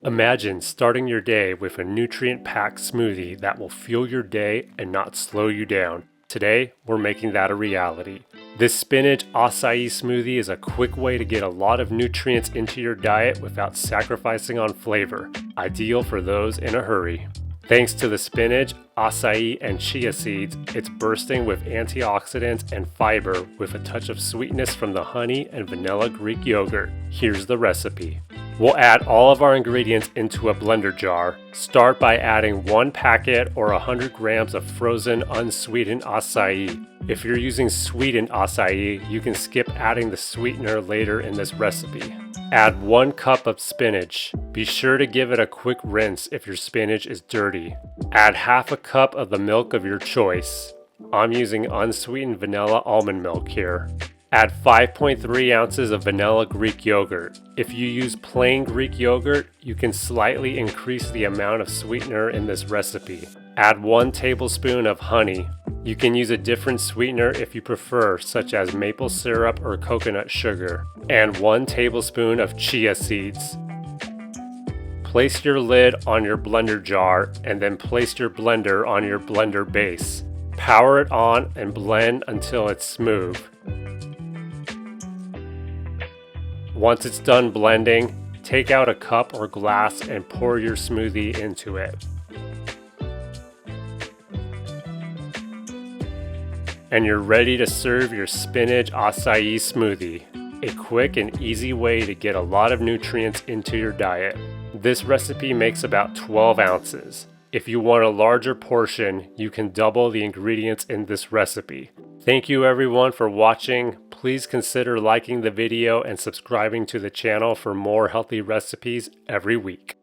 Imagine starting your day with a nutrient-packed smoothie that will fuel your day and not slow you down. Today, we're making that a reality. This Spinach Acai Smoothie is a quick way to get a lot of nutrients into your diet without sacrificing on flavor, ideal for those in a hurry. Thanks to the spinach, acai, and chia seeds, it's bursting with antioxidants and fiber with a touch of sweetness from the honey and vanilla Greek yogurt. Here's the recipe. We'll add all of our ingredients into a blender jar. Start by adding 1 packet or 100 grams of frozen unsweetened acai. If you're using sweetened acai, you can skip adding the sweetener later in this recipe. Add 1 cup of spinach. Be sure to give it a quick rinse if your spinach is dirty. Add half a cup of the milk of your choice. I'm using unsweetened vanilla almond milk here. Add 5.3 ounces of vanilla Greek yogurt. If you use plain Greek yogurt, you can slightly increase the amount of sweetener in this recipe. Add 1 tablespoon of honey. You can use a different sweetener if you prefer, such as maple syrup or coconut sugar. And 1 tablespoon of chia seeds. Place your lid on your blender jar and then place your blender on your blender base. Power it on and blend until it's smooth. Once it's done blending, take out a cup or glass and pour your smoothie into it. And you're ready to serve your Spinach Acai Smoothie, a quick and easy way to get a lot of nutrients into your diet. This recipe makes about 12 ounces. If you want a larger portion, you can double the ingredients in this recipe. Thank you everyone for watching. Please consider liking the video and subscribing to the channel for more healthy recipes every week.